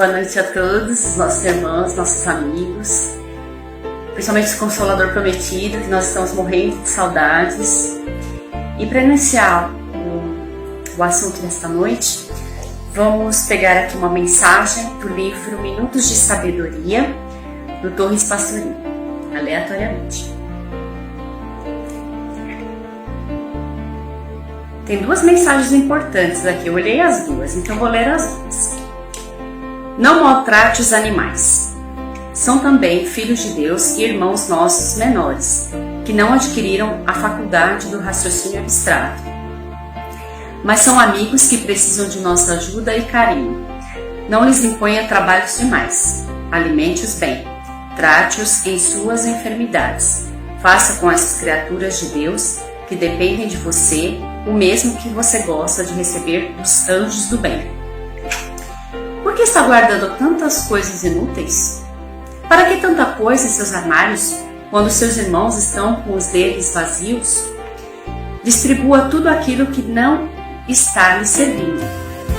Boa noite a todos, nossos irmãos, nossos amigos, principalmente o Consolador Prometido, que nós estamos morrendo de saudades. E para iniciar o assunto desta noite, vamos pegar aqui uma mensagem do livro Minutos de Sabedoria, do Torres Pastorinho, aleatoriamente. Tem duas mensagens importantes aqui, eu olhei as duas, então vou ler as duas. Não maltrate os animais. São também filhos de Deus e irmãos nossos menores, que não adquiriram a faculdade do raciocínio abstrato. Mas são amigos que precisam de nossa ajuda e carinho. Não lhes imponha trabalhos demais. Alimente-os bem. Trate-os em suas enfermidades. Faça com essas criaturas de Deus, que dependem de você, o mesmo que você gosta de receber dos anjos do bem. Por que está guardando tantas coisas inúteis? Para que tanta coisa em seus armários, quando seus irmãos estão com os deles vazios? Distribua tudo aquilo que não está lhe servindo,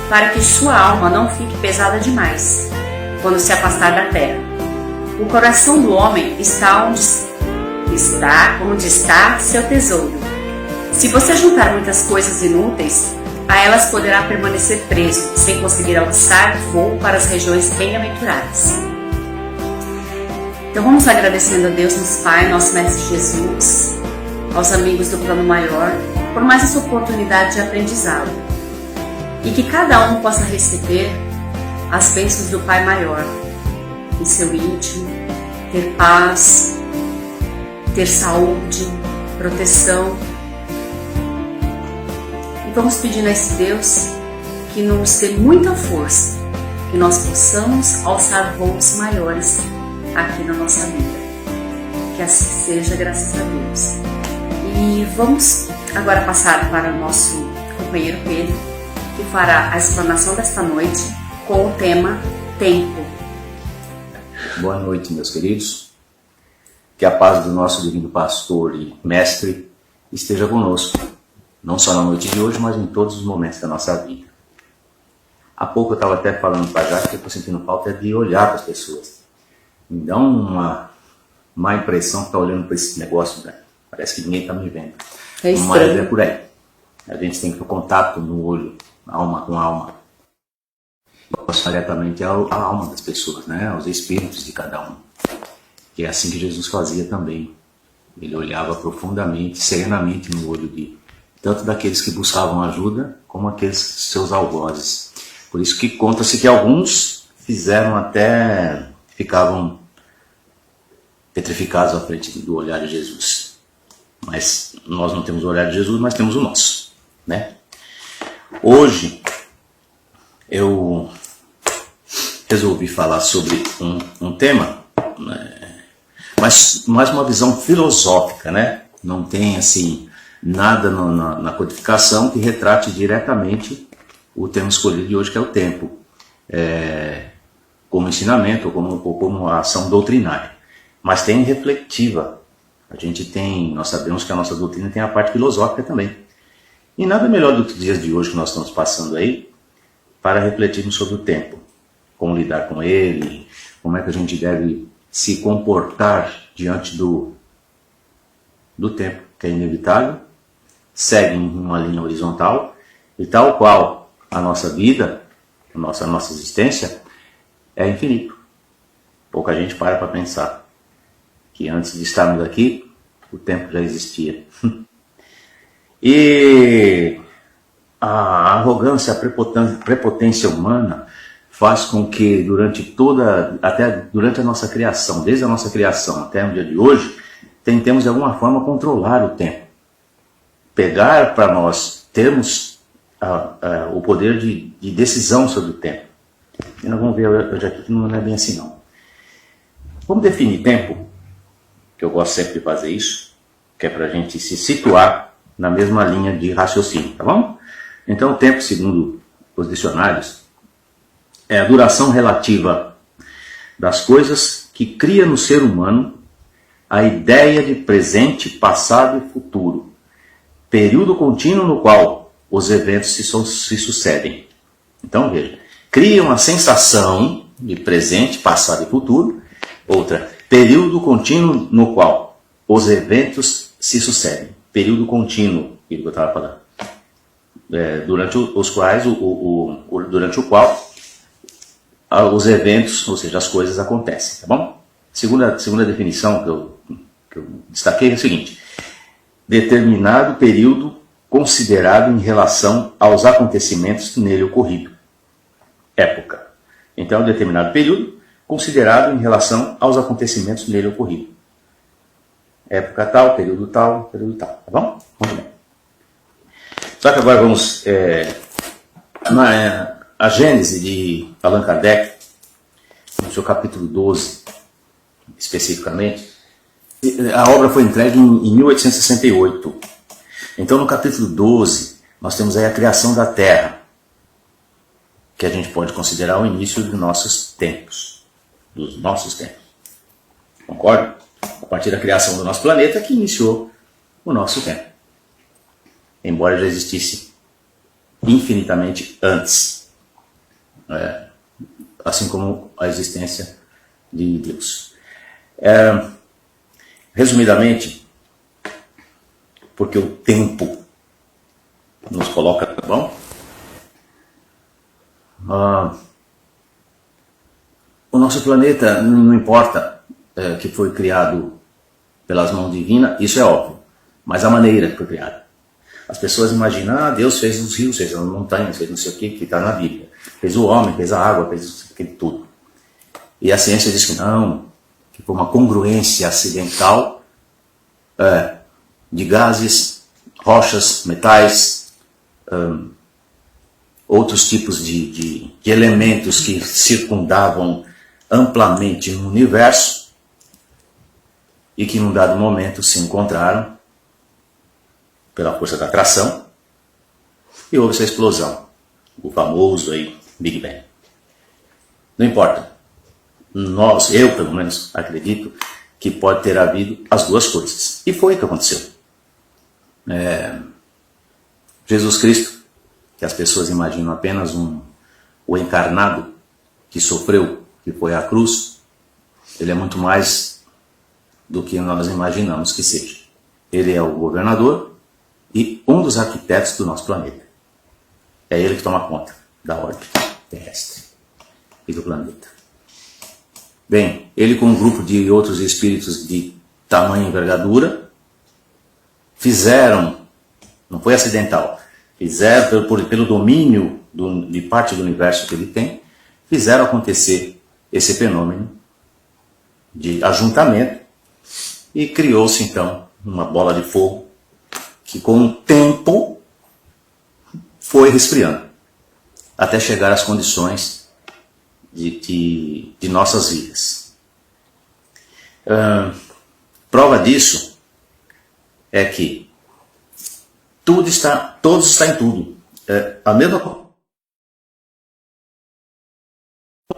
para que sua alma não fique pesada demais, quando se afastar da terra. O coração do homem está onde está seu tesouro. Se você juntar muitas coisas inúteis, a elas poderá permanecer preso, sem conseguir alçar voo para as regiões bem-aventuradas. Então vamos agradecendo a Deus, nosso Pai, nosso Mestre Jesus, aos amigos do Plano Maior, por mais essa oportunidade de aprendizado. E que cada um possa receber as bênçãos do Pai Maior, em seu íntimo, ter paz, ter saúde, proteção. Vamos pedindo a esse Deus que nos dê muita força, que nós possamos alçar voos maiores aqui na nossa vida. Que assim seja, graças a Deus. E vamos agora passar para o nosso companheiro Pedro, que fará a explanação desta noite com o tema Tempo. Boa noite, meus queridos. Que a paz do nosso divino pastor e mestre esteja conosco. Não só na noite de hoje, mas em todos os momentos da nossa vida. Há pouco eu estava até falando para já que eu estou sentindo falta de olhar para as pessoas. Me dá uma má impressão que está olhando para esse negócio, né? Parece que ninguém está me vendo. É estranho. Mas é por aí. A gente tem que ter contato no olho, alma com alma. Diretamente à alma das pessoas, né? Aos espíritos de cada um. Que é assim que Jesus fazia também. Ele olhava profundamente, serenamente no olho de tanto daqueles que buscavam ajuda, como aqueles seus algozes. Por isso que conta-se que alguns ficavam petrificados à frente do olhar de Jesus. Mas nós não temos o olhar de Jesus, mas temos o nosso, né? Hoje, eu resolvi falar sobre um tema, né? Mas mais uma visão filosófica, né? Não tem, assim, nada na codificação que retrate diretamente o tema escolhido de hoje, que é o tempo, como ensinamento ou como ação doutrinária. Mas tem reflexiva. Nós sabemos que a nossa doutrina tem a parte filosófica também. E nada melhor do que os dias de hoje que nós estamos passando aí, para refletirmos sobre o tempo. Como lidar com ele, como é que a gente deve se comportar diante do tempo, que é inevitável, segue em uma linha horizontal, e tal qual a nossa vida, a nossa existência, é infinito. Pouca gente para pensar que antes de estarmos aqui, o tempo já existia. E a arrogância, a prepotência humana faz com que até durante a nossa criação, desde a nossa criação até o dia de hoje, tentemos de alguma forma controlar o tempo. Pegar para nós termos o poder de decisão sobre o tempo. E nós vamos ver hoje aqui que não é bem assim não. Vamos definir tempo, que eu gosto sempre de fazer isso, que é para a gente se situar na mesma linha de raciocínio, tá bom? Então o tempo, segundo os dicionários, é a duração relativa das coisas que cria no ser humano a ideia de presente, passado e futuro, período contínuo no qual os eventos se sucedem. Então veja, cria uma sensação de presente, passado e futuro. Outra, período contínuo no qual os eventos se sucedem. Período contínuo, que eu estava falando. Durante os quais, durante o qual os eventos, ou seja, as coisas acontecem, tá bom? Segunda definição que eu destaquei é o seguinte: determinado período considerado em relação aos acontecimentos nele ocorrido. Época. Então, determinado período considerado em relação aos acontecimentos nele ocorrido. Época tal, período tal, tá bom? Muito bem. Só que agora vamos a Gênese de Allan Kardec, no seu capítulo 12, especificamente. A obra foi entregue em 1868. Então, no capítulo 12, nós temos aí a criação da Terra, que a gente pode considerar o início dos nossos tempos. Concorda? A partir da criação do nosso planeta que iniciou o nosso tempo. Embora já existisse infinitamente antes. Assim como a existência de Deus. Resumidamente, porque o tempo nos coloca, tá bom? O nosso planeta, não importa que foi criado pelas mãos divinas, isso é óbvio, mas a maneira que foi criado. As pessoas imaginam, Deus fez os rios, fez as montanhas, fez não sei o que está na Bíblia. Fez o homem, fez a água, fez tudo. E a ciência diz que não, que foi uma congruência acidental de gases, rochas, metais, outros tipos de elementos que circundavam amplamente no universo e que num dado momento se encontraram pela força da atração e houve essa explosão, o famoso aí Big Bang. Não importa, eu pelo menos acredito que pode ter havido as duas coisas, e foi o que aconteceu. Jesus Cristo, que as pessoas imaginam apenas o encarnado que sofreu, que foi à cruz, ele é muito mais do que nós imaginamos que seja. Ele é o governador e um dos arquitetos do nosso planeta. É ele que toma conta da órbita terrestre e do planeta. Bem, ele com um grupo de outros espíritos de tamanha envergadura fizeram, não foi acidental, fizeram pelo domínio de parte do universo que ele tem, fizeram acontecer esse fenômeno de ajuntamento e criou-se então uma bola de fogo que com o tempo foi resfriando até chegar às condições de nossas vidas. Prova disso é que todos está em tudo. A mesma coisa.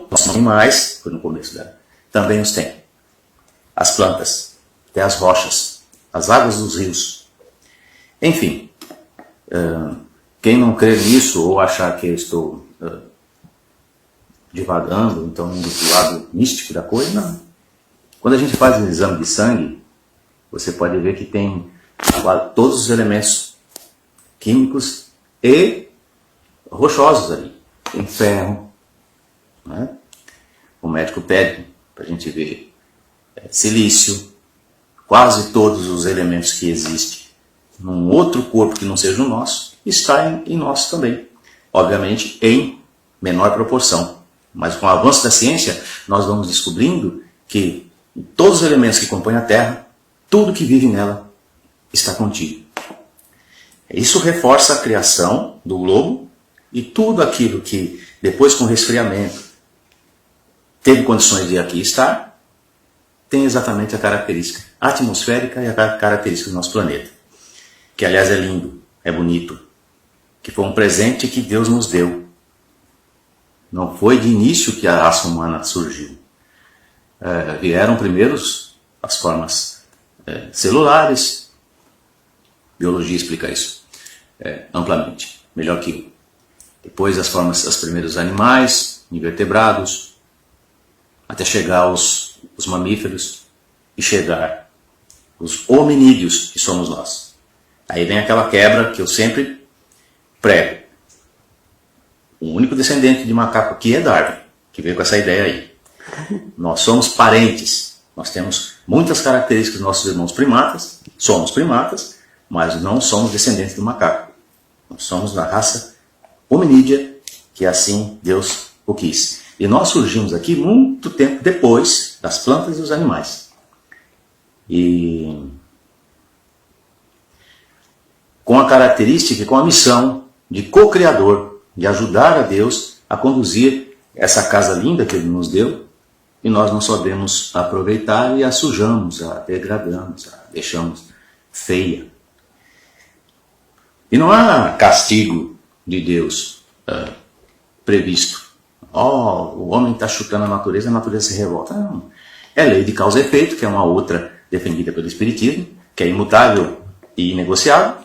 Os animais, foi no começo dela, também os tem. As plantas, até as rochas, as águas dos rios. Enfim, quem não crer nisso ou achar que eu estou divagando, então indo para o lado místico da coisa, não. Quando a gente faz um exame de sangue, você pode ver que tem todos os elementos químicos e rochosos ali. Tem ferro, né? O médico pede para a gente ver silício, quase todos os elementos que existem num outro corpo que não seja o nosso, está em nós também. Obviamente em menor proporção. Mas com o avanço da ciência, nós vamos descobrindo que em todos os elementos que compõem a Terra, tudo que vive nela está contido. Isso reforça a criação do globo e tudo aquilo que, depois com o resfriamento, teve condições de aqui estar, tem exatamente a característica atmosférica e a característica do nosso planeta. Que, aliás, é lindo, é bonito, que foi um presente que Deus nos deu. Não foi de início que a raça humana surgiu. Vieram primeiro as formas celulares. Biologia explica isso amplamente, melhor que eu. Depois as primeiros animais, invertebrados, até chegar aos mamíferos e chegar os hominídeos, que somos nós. Aí vem aquela quebra que eu sempre prego. O único descendente de macaco aqui é Darwin, que veio com essa ideia aí. Nós somos parentes, nós temos muitas características dos nossos irmãos primatas, somos primatas, mas não somos descendentes do macaco. Nós somos da raça hominídea, que assim Deus o quis. E nós surgimos aqui muito tempo depois das plantas e dos animais. E com a característica, com a missão de co-criador, de ajudar a Deus a conduzir essa casa linda que Ele nos deu, e nós não sabemos aproveitar e a sujamos, a degradamos, a deixamos feia. E não há castigo de Deus previsto. O homem está chutando a natureza se revolta. Não. É lei de causa e efeito, que é uma outra defendida pelo Espiritismo, que é imutável e inegociável,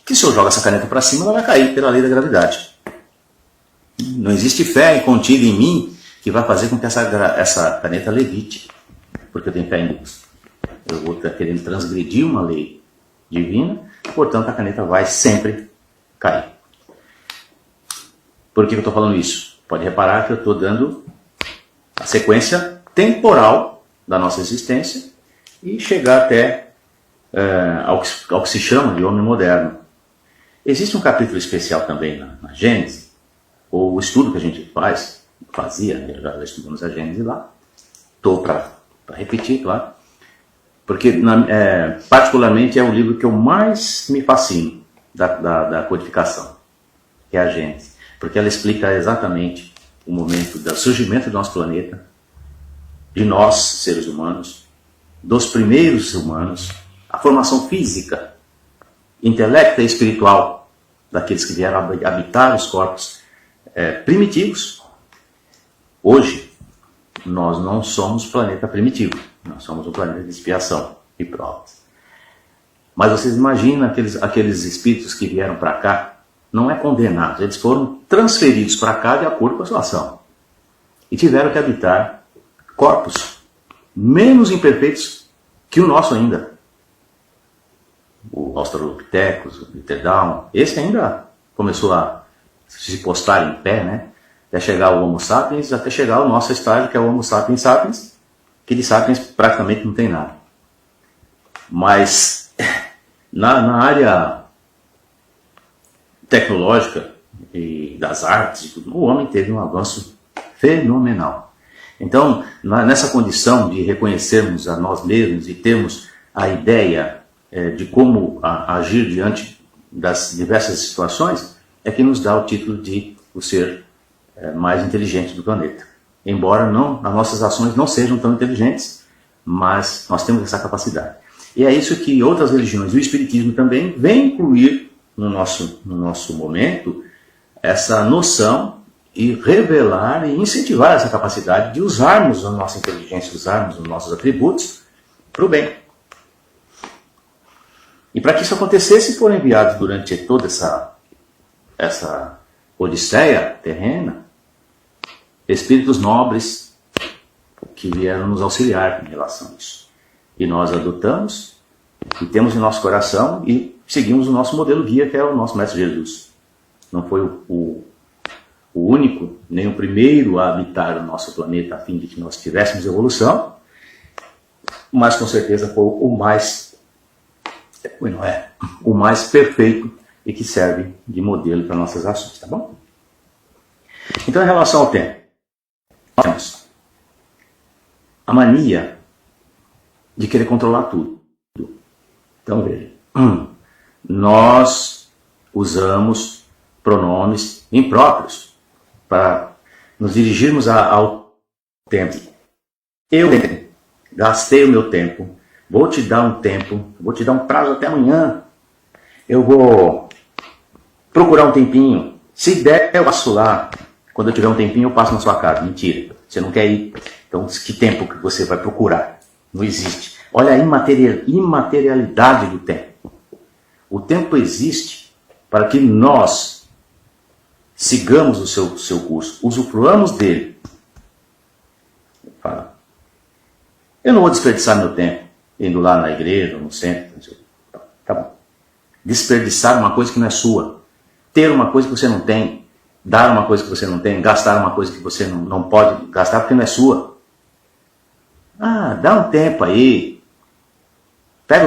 que se eu jogo essa caneta para cima, ela vai cair pela lei da gravidade. Não existe fé contida em mim que vai fazer com que essa caneta levite, porque eu tenho fé em Deus. Eu vou estar querendo transgredir uma lei divina, portanto a caneta vai sempre cair. Por que eu estou falando isso? Pode reparar que eu estou dando a sequência temporal da nossa existência e chegar até ao que se chama de homem moderno. Existe um capítulo especial também na Gênesis, ou o estudo que a gente fazia, já estudamos a Gênesis lá, estou para repetir, claro, porque particularmente é o livro que eu mais me fascino da codificação, que é a Gênesis, porque ela explica exatamente o momento do surgimento do nosso planeta, de nós, seres humanos, dos primeiros humanos, a formação física, intelecto e espiritual daqueles que vieram habitar os corpos primitivos. Hoje, nós não somos planeta primitivo, nós somos um planeta de expiação e provas. Mas vocês imaginam aqueles espíritos que vieram para cá, não é condenados, eles foram transferidos para cá de acordo com a sua ação. E tiveram que habitar corpos menos imperfeitos que o nosso ainda. O Australopithecus, o Litterdown, esse ainda começou a se postar em pé, né? Até chegar o Homo sapiens, até chegar o nosso estágio, que é o Homo sapiens sapiens, que de sapiens praticamente não tem nada. Mas na área tecnológica e das artes e tudo, o homem teve um avanço fenomenal. Então, nessa condição de reconhecermos a nós mesmos e termos a ideia de como agir diante das diversas situações, é que nos dá o título de o ser mais inteligente do planeta. Embora as nossas ações não sejam tão inteligentes, mas nós temos essa capacidade. E é isso que outras religiões, o Espiritismo também, vem incluir no nosso momento, essa noção e revelar e incentivar essa capacidade de usarmos a nossa inteligência, usarmos os nossos atributos para o bem. E para que isso acontecesse, foram enviados durante toda essa odisseia terrena, espíritos nobres que vieram nos auxiliar em relação a isso. E nós adotamos e temos em nosso coração e seguimos o nosso modelo guia, que é o nosso Mestre Jesus. Não foi o único, nem o primeiro a habitar o nosso planeta a fim de que nós tivéssemos evolução, mas com certeza foi o mais perfeito e que serve de modelo para nossas ações, tá bom? Então, em relação ao tempo, nós temos a mania de querer controlar tudo. Então, veja, nós usamos pronomes impróprios para nos dirigirmos ao tempo. Eu gastei o meu tempo, vou te dar um tempo, vou te dar um prazo até amanhã, eu vou procurar um tempinho, se der eu passo lá, quando eu tiver um tempinho eu passo na sua casa. Mentira, você não quer ir, então que tempo que você vai procurar? Não existe. Olha a imaterialidade do tempo. O tempo existe para que nós sigamos o seu curso, usufruamos dele. Eu não vou desperdiçar meu tempo indo lá na igreja, no centro. Não sei. Tá bom. Desperdiçar uma coisa que não é sua. Ter uma coisa que você não tem. Dar uma coisa que você não tem. Gastar uma coisa que você não pode gastar porque não é sua. Ah, dá um tempo aí. Pega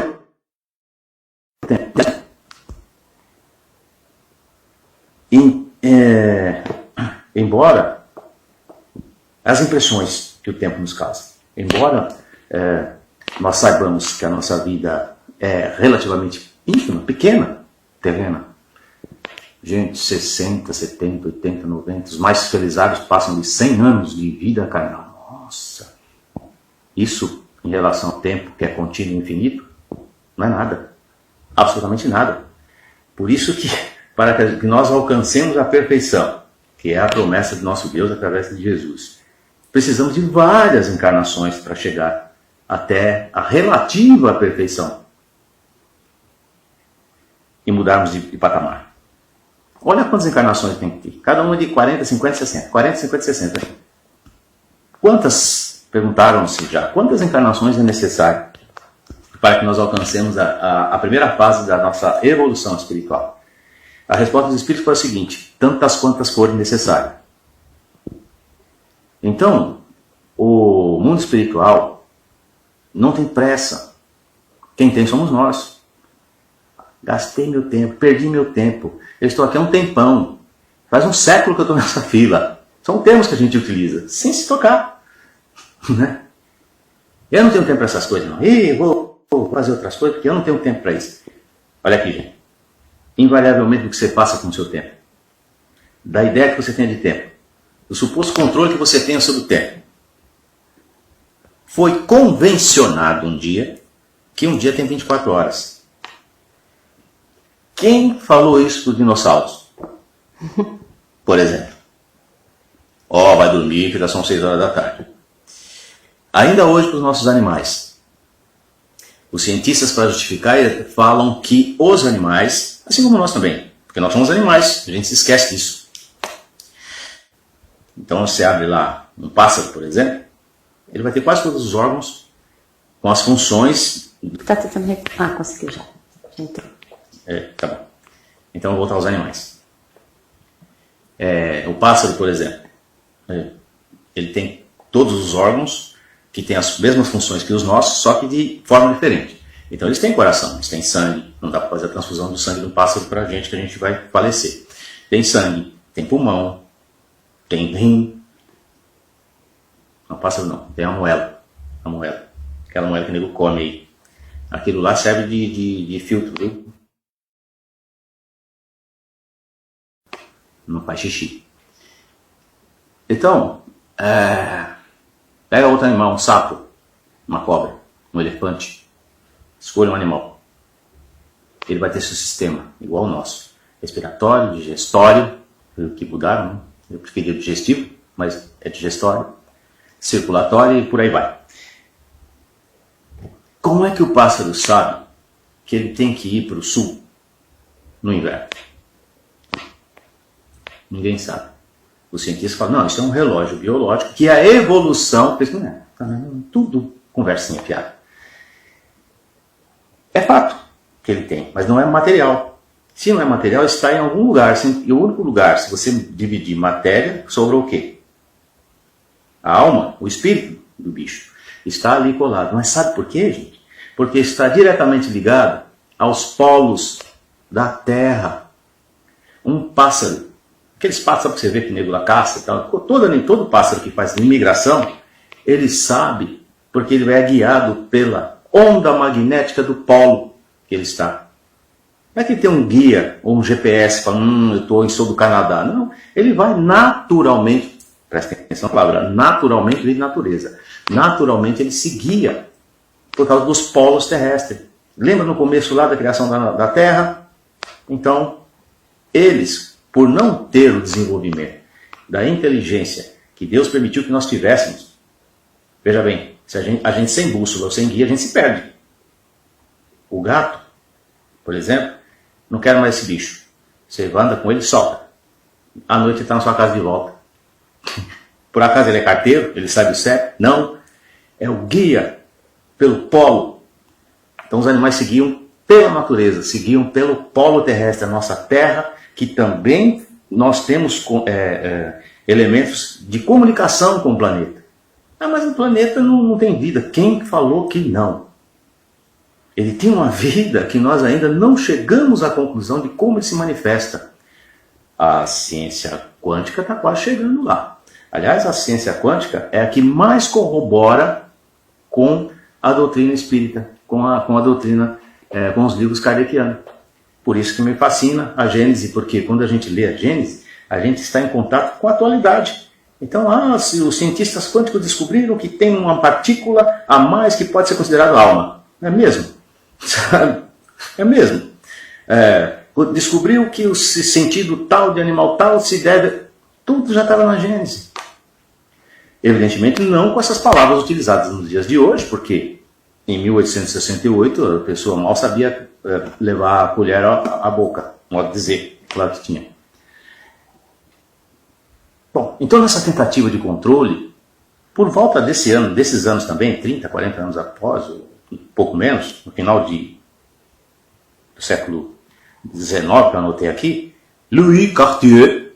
o tempo. Embora as impressões que o tempo nos causa, embora nós saibamos que a nossa vida é relativamente ínfima, pequena, terrena, gente, 60, 70, 80, 90, os mais felizados passam de 100 anos de vida carnal. Nossa! Isso, em relação ao tempo que é contínuo e infinito, não é nada. Absolutamente nada. Por isso que, para que nós alcancemos a perfeição, que é a promessa de nosso Deus através de Jesus, precisamos de várias encarnações para chegar até a relativa perfeição e mudarmos de patamar. Olha quantas encarnações tem aqui. Cada uma de 40, 50, 60. 40, 50, 60. Quantas, perguntaram-se já, quantas encarnações é necessário para que nós alcancemos a primeira fase da nossa evolução espiritual? A resposta dos Espíritos foi a seguinte: tantas quantas forem necessárias. Então, o mundo espiritual não tem pressa. Quem tem somos nós. Gastei meu tempo, perdi meu tempo. Eu estou aqui há um tempão. Faz um século que eu estou nessa fila. São termos que a gente utiliza, sem se tocar. Né? Eu não tenho tempo para essas coisas, não. Vou fazer outras coisas, porque eu não tenho tempo para isso. Olha aqui, gente. Invariavelmente o que você passa com o seu tempo, da ideia que você tem de tempo, do suposto controle que você tenha sobre o tempo, foi convencionado um dia que um dia tem 24 horas. Quem falou isso para os dinossauros? Por exemplo. Vai dormir que já são 6 horas da tarde. Ainda hoje para os nossos animais. Os cientistas, para justificar, falam que os animais, assim como nós também, porque nós somos animais, a gente se esquece disso. Então você abre lá um pássaro, por exemplo, ele vai ter quase todos os órgãos com as funções. Tá tentando. Conseguiu já. Já entrou. Tá bom. Então eu vou voltar aos animais. O pássaro, por exemplo, ele tem todos os órgãos que têm as mesmas funções que os nossos, só que de forma diferente. Então eles têm coração, eles têm sangue, não dá para fazer a transfusão do sangue do pássaro para a gente, que a gente vai falecer. Tem sangue, tem pulmão, tem rim. Não, pássaro não, tem a moela. Aquela moela que o nego come aí. Aquilo lá serve de filtro, viu? Não faz xixi. Então, pega outro animal, um sapo, uma cobra, um elefante. Escolha um animal. Ele vai ter seu sistema, igual ao nosso. Respiratório, digestório, que mudaram, né? Eu preferia digestivo, mas é digestório. Circulatório e por aí vai. Como é que o pássaro sabe que ele tem que ir para o sul no inverno? Ninguém sabe. Os cientistas falam, não, isso é um relógio biológico que a evolução... Tudo conversinha fiada. É fato que ele tem, mas não é material. Se não é material, está em algum lugar. E o único lugar, se você dividir matéria, sobrou o quê? A alma, o espírito do bicho, está ali colado. Mas sabe por quê, gente? Porque está diretamente ligado aos polos da Terra. Um pássaro, aqueles pássaros que você vê que o nego lá caça e tal, todo pássaro que faz imigração, ele sabe, porque ele é guiado pela onda magnética do polo que ele está. Não é que ele tem um guia ou um GPS falando, eu sou do Canadá. Não, ele vai naturalmente, presta atenção na palavra, naturalmente de natureza. Naturalmente ele se guia por causa dos polos terrestres. Lembra no começo lá da criação da Terra? Então, eles, por não ter o desenvolvimento da inteligência que Deus permitiu que nós tivéssemos, veja bem, se a gente sem bússola ou sem guia, a gente se perde. O gato, por exemplo, não quer mais esse bicho. Você anda com ele e solta. À noite ele está na sua casa de volta. Por acaso ele é carteiro? Ele sabe o certo? Não. É o guia pelo polo. Então os animais seguiam pela natureza, seguiam pelo polo terrestre, a nossa Terra, que também nós temos elementos de comunicação com o planeta. Ah, mas o planeta não tem vida. Quem falou que não? Ele tem uma vida que nós ainda não chegamos à conclusão de como ele se manifesta. A ciência quântica está quase chegando lá. Aliás, a ciência quântica é a que mais corrobora com a doutrina espírita, com a doutrina, com os livros kardecianos. Por isso que me fascina a Gênese, porque quando a gente lê a Gênese, a gente está em contato com a atualidade. Então, se os cientistas quânticos descobriram que tem uma partícula a mais que pode ser considerada alma. É mesmo? Sabe? É mesmo. Descobriu que o sentido tal de animal tal se deve... Tudo já estava na Gênese. Evidentemente não com essas palavras utilizadas nos dias de hoje, porque em 1868 a pessoa mal sabia levar a colher à boca, modo de dizer, claro que tinha. Bom, então nessa tentativa de controle, por volta desses anos também, 30, 40 anos após, um pouco menos, no final do século XIX, que eu anotei aqui, Louis Cartier,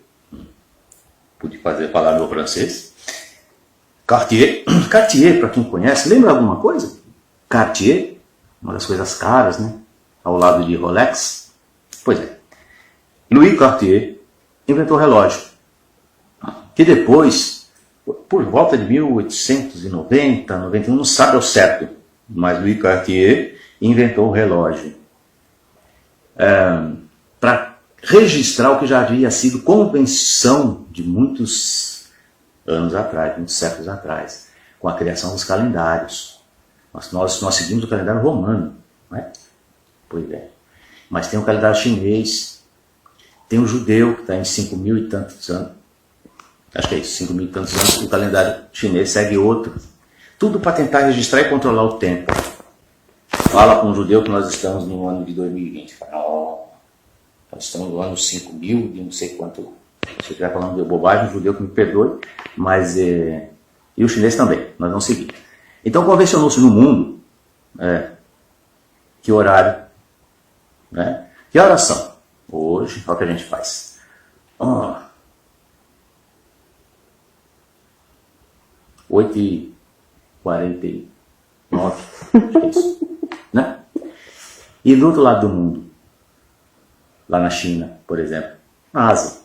pude falar meu francês, Cartier, para quem conhece, lembra alguma coisa? Cartier, uma das coisas caras, né? Ao lado de Rolex. Pois é. Louis Cartier inventou o relógio, que depois, por volta de 1890, 91, não sabe ao certo, mas Louis Cartier inventou o relógio para registrar o que já havia sido convenção de muitos anos atrás, muitos séculos atrás, com a criação dos calendários. Nós seguimos o calendário romano, não é? Pois é. Mas tem o calendário chinês, tem o judeu, que está em 5.000 e tantos anos. Acho que é isso, 5.000 e tantos anos. O calendário chinês segue outro. Tudo para tentar registrar e controlar o tempo. Fala com o judeu que nós estamos no ano de 2020. Nós estamos no ano 5.000 de não sei quanto. Se eu estiver falando de bobagem, o judeu que me perdoe. Mas, e o chinês também, nós vamos seguir. Então convencionou-se no mundo que horário, né? Que horas são? Hoje, olha o que a gente faz. 8h49, acho que é isso, né? E do outro lado do mundo, lá na China, por exemplo, na Ásia,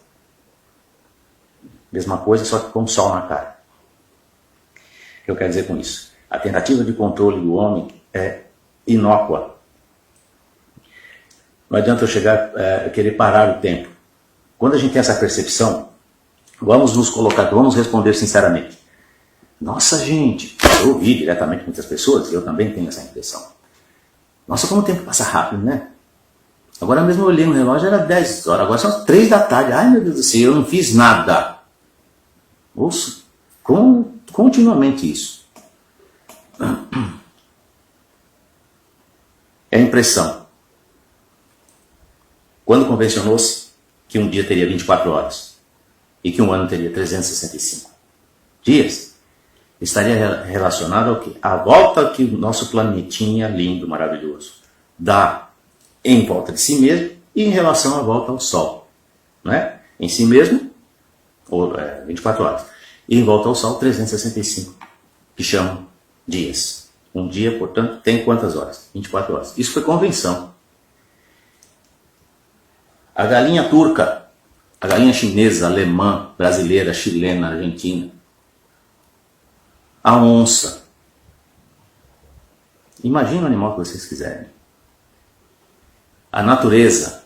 mesma coisa, só que com o sol na cara. O que eu quero dizer com isso? A tentativa de controle do homem é inócua. Não adianta eu chegar a querer parar o tempo. Quando a gente tem essa percepção, vamos responder sinceramente. Nossa, gente, eu ouvi diretamente muitas pessoas, eu também tenho essa impressão. Nossa, como o tempo passa rápido, né? Agora mesmo eu olhei no relógio, era 10 horas, agora são 3 da tarde. Ai, meu Deus do céu, eu não fiz nada. Ouço continuamente isso. É a impressão. Quando convencionou-se que um dia teria 24 horas e que um ano teria 365 dias, estaria relacionado ao quê? A volta que o nosso planetinha lindo, maravilhoso, dá em volta de si mesmo e em relação à volta ao Sol. Não é? Em si mesmo, 24 horas. E em volta ao Sol, 365, que chamam dias. Um dia, portanto, tem quantas horas? 24 horas. Isso foi convenção. A galinha turca, a galinha chinesa, alemã, brasileira, chilena, argentina, a onça. Imagina o animal que vocês quiserem. A natureza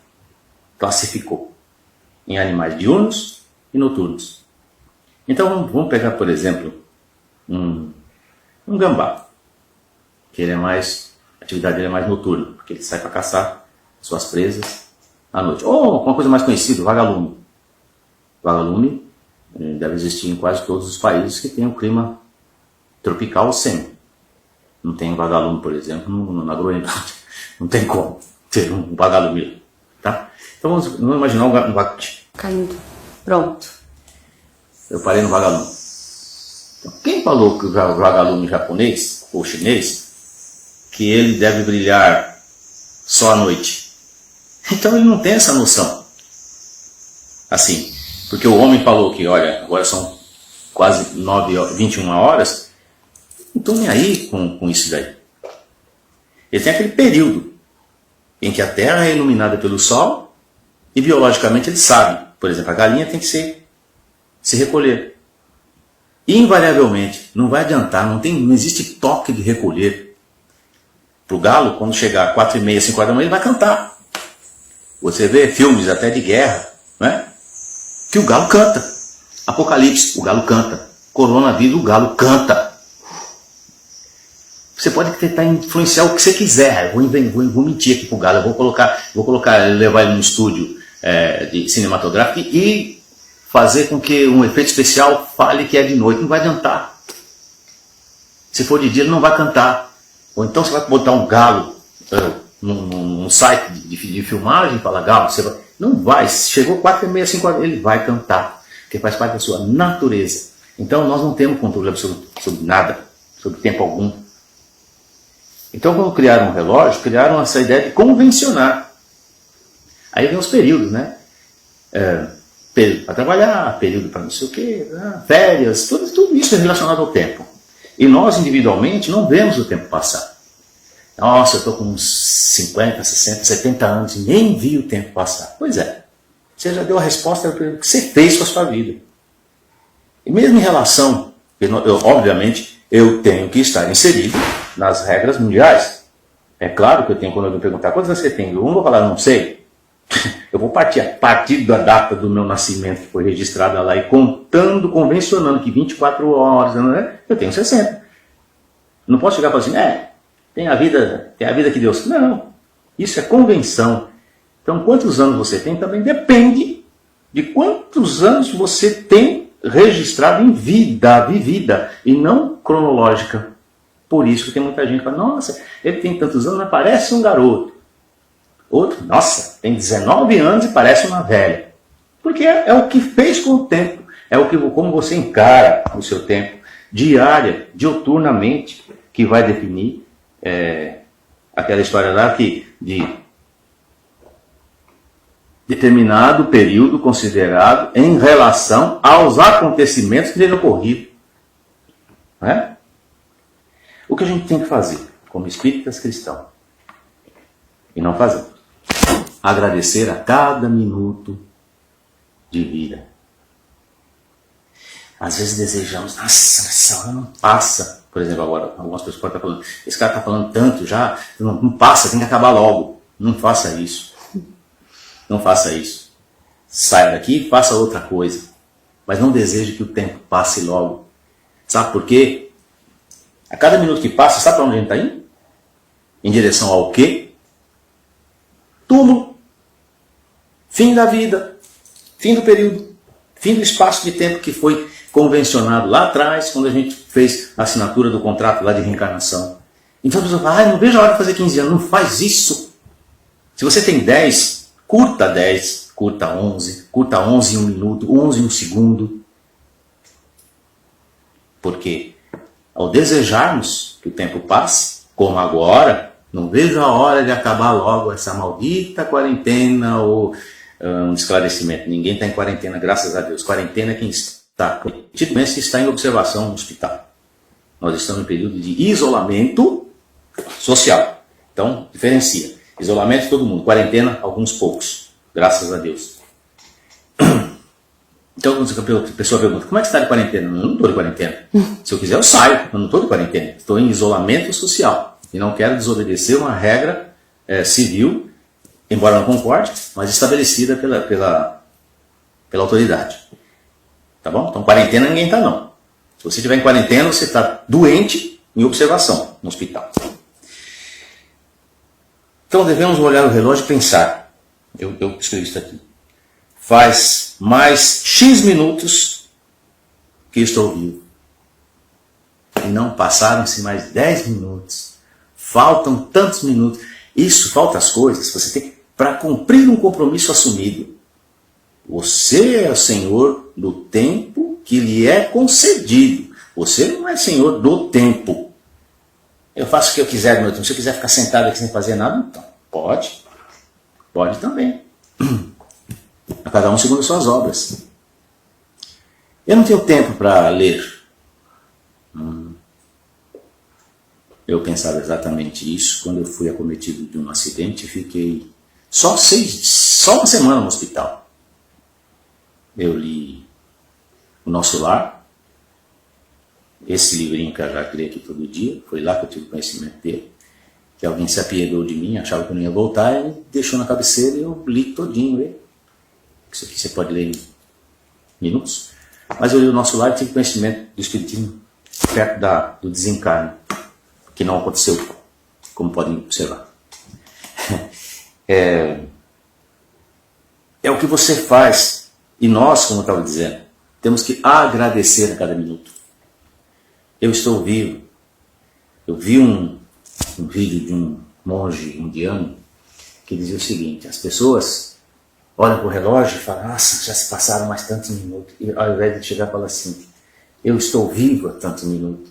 classificou em animais diurnos e noturnos. Então vamos pegar, por exemplo, um gambá, que a atividade dele é mais noturna, porque ele sai para caçar suas presas à noite. Ou uma coisa mais conhecida, o vagalume. O vagalume deve existir em quase todos os países que tem um clima tropical ou semi. Não tem um vagalume, por exemplo, na Groenlândia. Não tem como ter um vagalume. Tá? Então vamos imaginar um vagalume. Caindo. Pronto. Eu parei no vagalume. Então, quem falou que o vagalume japonês ou chinês que ele deve brilhar só à noite. Então ele não tem essa noção. Assim, porque o homem falou que, olha, agora são quase 21 horas, não estou nem aí com isso daí. Ele tem aquele período em que a Terra é iluminada pelo Sol e biologicamente ele sabe. Por exemplo, a galinha tem que se recolher. Invariavelmente, não vai adiantar, não existe toque de recolher. Para o galo, quando chegar 4h30, 5 horas da manhã, ele vai cantar. Você vê filmes até de guerra, né? Que o galo canta. Apocalipse, o galo canta. Coronavírus, o galo canta. Você pode tentar influenciar o que você quiser. Eu vou mentir aqui pro galo. Eu vou levar ele no estúdio de cinematográfico e fazer com que um efeito especial fale que é de noite. Não vai adiantar. Se for de dia, ele não vai cantar. Ou então você vai botar um galo num site de filmagem e falar, galo, você vai... Não vai. Chegou 4h30, 5 horas, ele vai cantar. Porque faz parte da sua natureza. Então nós não temos controle absoluto sobre nada, sobre tempo algum. Então quando criaram um relógio, criaram essa ideia de convencionar. Aí vem os períodos, né? Período para trabalhar, período para não sei o quê, férias, tudo isso é relacionado ao tempo. E nós individualmente não vemos o tempo passar. Nossa, eu estou com uns 50, 60, 70 anos e nem vi o tempo passar. Pois é, você já deu a resposta do que você fez com a sua vida. E mesmo em relação, obviamente, eu tenho que estar inserido nas regras mundiais. É claro que eu tenho, quando alguém perguntar quantos você tem, eu não vou falar, não sei. Eu vou partir a partir da data do meu nascimento, que foi registrada lá, e convencionando que 24 horas, né, eu tenho 60. Não posso chegar e falar assim, tem a vida que Deus... Não, isso é convenção. Então, quantos anos você tem também depende de quantos anos você tem registrado em vida, vivida, e não cronológica. Por isso que tem muita gente que fala, nossa, ele tem tantos anos, mas parece um garoto. Outro, nossa, tem 19 anos e parece uma velha. Porque é o que fez com o tempo, como você encara o seu tempo, diária, diuturnamente, que vai definir aquela história lá que de determinado período considerado em relação aos acontecimentos que tenham ocorrido. Não é? O que a gente tem que fazer como espíritas cristãos e não fazer? Agradecer a cada minuto de vida. Às vezes desejamos, nossa, essa hora não passa. Por exemplo, agora, algumas pessoas podem estar falando, esse cara está falando tanto já, não passa, tem que acabar logo. Não faça isso. Não faça isso. Saia daqui e faça outra coisa. Mas não deseje que o tempo passe logo. Sabe por quê? A cada minuto que passa, sabe para onde a gente está indo? Em direção ao quê? Túmulo. Fim da vida. Fim do período. Fim do espaço de tempo que foi convencionado lá atrás, quando a gente fez a assinatura do contrato lá de reencarnação. Então a pessoa fala, não vejo a hora de fazer 15 anos. Não faz isso. Se você tem 10, curta 10, curta 11 em 1 minuto, 11 em 1 segundo. Porque ao desejarmos que o tempo passe, como agora, não vejo a hora de acabar logo essa maldita quarentena ou um esclarecimento. Ninguém está em quarentena, graças a Deus. Quarentena é quem está em observação no hospital. Nós estamos em período de isolamento social. Então, diferencia. Isolamento de todo mundo. Quarentena, alguns poucos. Graças a Deus. Então, quando a pessoa pergunta, como é que você está de quarentena? Eu não estou de quarentena. Se eu quiser, eu saio. Eu não estou de quarentena. Estou em isolamento social. E não quero desobedecer uma regra civil, embora não concorde, mas estabelecida pela autoridade. Tá bom? Então, quarentena ninguém está, não. Se você estiver em quarentena, você está doente em observação no hospital. Então, devemos olhar o relógio e pensar. Eu escrevi isso aqui. Faz mais X minutos que estou vivo. E não passaram-se mais 10 minutos. Faltam tantos minutos. Isso, falta as coisas. Você tem para cumprir um compromisso assumido. Você é o senhor do tempo que lhe é concedido. Você não é senhor do tempo. Eu faço o que eu quiser no meu tempo. Se eu quiser ficar sentado aqui sem fazer nada, então pode. Pode também. A cada um segundo as suas obras. Eu não tenho tempo para ler. Eu pensava exatamente isso quando eu fui acometido de um acidente e fiquei só uma semana no hospital. Eu li O Nosso Lar, esse livrinho que eu já li aqui todo dia, foi lá que eu tive conhecimento dele, que alguém se apiedou de mim, achava que eu não ia voltar, e deixou na cabeceira e eu li todinho ele. Isso aqui você pode ler em minutos. Mas eu li O Nosso Lar e tive conhecimento do Espiritismo perto do desencarne, que não aconteceu, como podem observar. É o que você faz, e nós, como eu estava dizendo, temos que agradecer a cada minuto. Eu estou vivo. Eu vi um vídeo de um monge indiano que dizia o seguinte: as pessoas olham para o relógio e falam, nossa, já se passaram mais tantos minutos. E ao invés de chegar e falar assim, eu estou vivo há tantos minutos.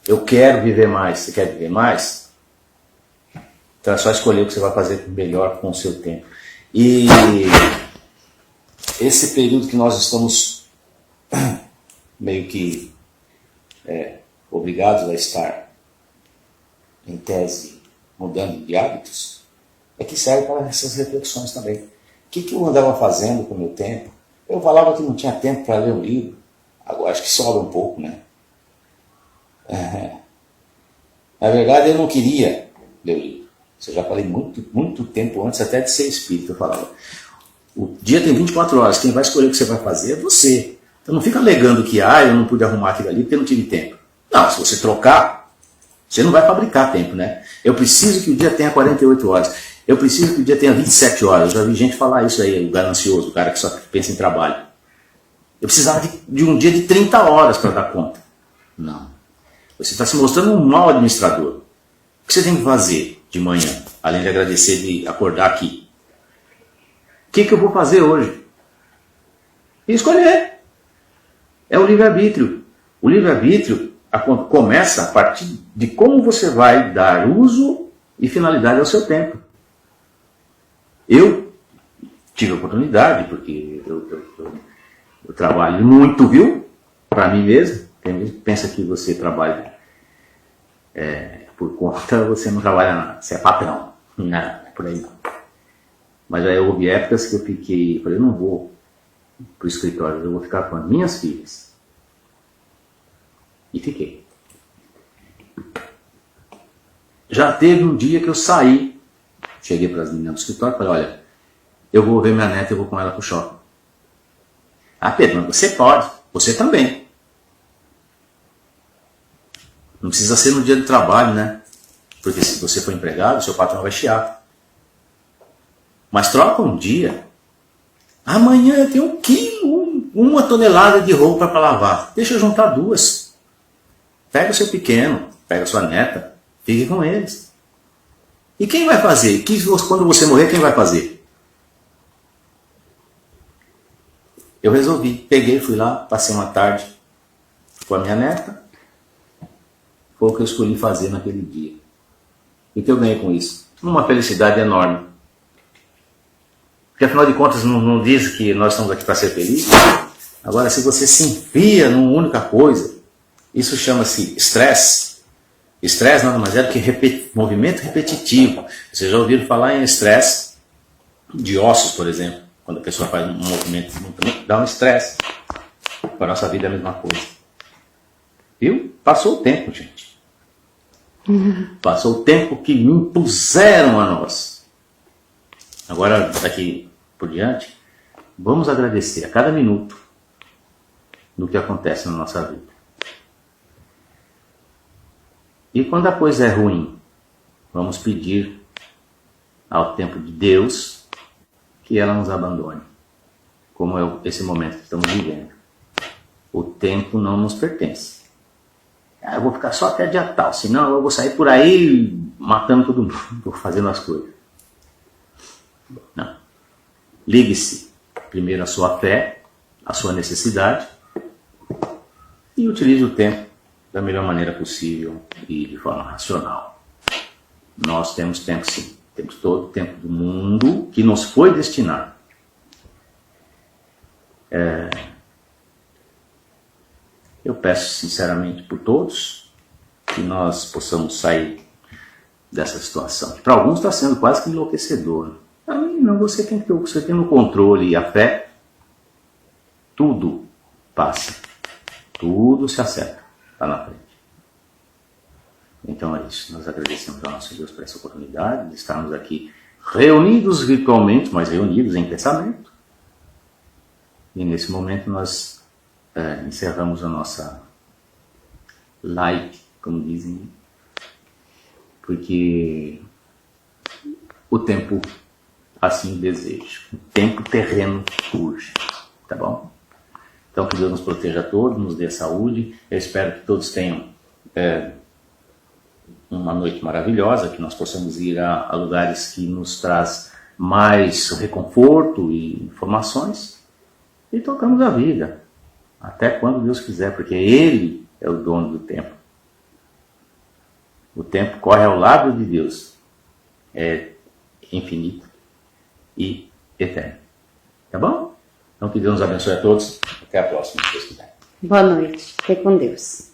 Eu quero viver mais. Você quer viver mais? Então é só escolher o que você vai fazer melhor com o seu tempo. E esse período que nós estamos meio que obrigados a estar, em tese, mudando de hábitos, é que serve para essas reflexões também. O que eu andava fazendo com o meu tempo? Eu falava que não tinha tempo para ler um livro. Agora acho que sobra um pouco, né? Na verdade, eu não queria ler o livro. Isso eu já falei muito tempo antes até de ser espírita. Eu falava, o dia tem 24 horas, quem vai escolher o que você vai fazer é você. Então não fica alegando que eu não pude arrumar aquilo ali porque eu não tive tempo. Não, se você trocar, você não vai fabricar tempo, né? Eu preciso que o dia tenha 48 horas. Eu preciso que o dia tenha 27 horas. Eu já vi gente falar isso aí, o ganancioso, o cara que só pensa em trabalho. Eu precisava de um dia de 30 horas para dar conta. Não. Você está se mostrando um mau administrador. O que você tem que fazer de manhã, além de agradecer de acordar aqui? O que eu vou fazer hoje? E escolher. É o livre-arbítrio. O livre-arbítrio começa a partir de como você vai dar uso e finalidade ao seu tempo. Eu tive a oportunidade, porque eu trabalho muito, viu? Para mim mesmo. Quem pensa que você trabalha por conta, você não trabalha nada. Você é patrão. Não, é por aí não. Mas aí houve épocas que eu falei, não vou para o escritório, eu vou ficar com as minhas filhas. E fiquei. Já teve um dia que eu saí, cheguei para as meninas do escritório e falei, olha, eu vou ver minha neta e vou com ela para o shopping. Ah, Pedro, mas você pode, você também. Não precisa ser no dia do trabalho, né? Porque se você for empregado, seu patrão vai chiar. Mas troca um dia. Amanhã eu tenho 1 quilo, 1 tonelada de roupa para lavar. Deixa eu juntar 2. Pega o seu pequeno, pega a sua neta, fique com eles. E quem vai fazer? Quando você morrer, quem vai fazer? Eu resolvi. Peguei, fui lá, passei uma tarde com a minha neta. Foi o que eu escolhi fazer naquele dia. E o que eu ganhei com isso? Uma felicidade enorme. Porque afinal de contas não diz que nós estamos aqui para ser felizes. Agora, se você se enfia numa única coisa, isso chama-se estresse. Estresse nada mais é do que movimento repetitivo. Vocês já ouviram falar em estresse de ossos, por exemplo. Quando a pessoa faz um movimento, dá um estresse. Para a nossa vida é a mesma coisa. Viu? Passou o tempo, gente. Passou o tempo que me impuseram a nós. Agora, daqui por diante, vamos agradecer a cada minuto do que acontece na nossa vida. E quando a coisa é ruim, vamos pedir ao tempo de Deus que ela nos abandone. Como é esse momento que estamos vivendo. O tempo não nos pertence. Eu vou ficar só até dia tal, senão eu vou sair por aí matando todo mundo, fazendo as coisas. Não. Ligue-se primeiro à sua fé, à sua necessidade, e utilize o tempo da melhor maneira possível e de forma racional. Nós temos tempo sim, temos todo o tempo do mundo que nos foi destinado. Eu peço sinceramente por todos que nós possamos sair dessa situação. Para alguns está sendo quase que enlouquecedor. Para mim não, você tem no controle e a fé, tudo passa, tudo se acerta lá na frente. Então é isso, nós agradecemos ao nosso Deus por essa oportunidade de estarmos aqui reunidos virtualmente, mas reunidos em pensamento. E nesse momento nós encerramos a nossa live, como dizem, porque o tempo assim deseja, o tempo terreno urge, tá bom? Então que Deus nos proteja a todos, nos dê saúde. Eu espero que todos tenham uma noite maravilhosa, que nós possamos ir a lugares que nos traz mais reconforto e informações, e tocamos a vida até quando Deus quiser, porque Ele é o dono do tempo. O tempo corre ao lado de Deus, é infinito e eterno. Tá bom? Então que Deus nos abençoe a todos. Até a próxima, se Deus quiser. Boa noite. Fique com Deus.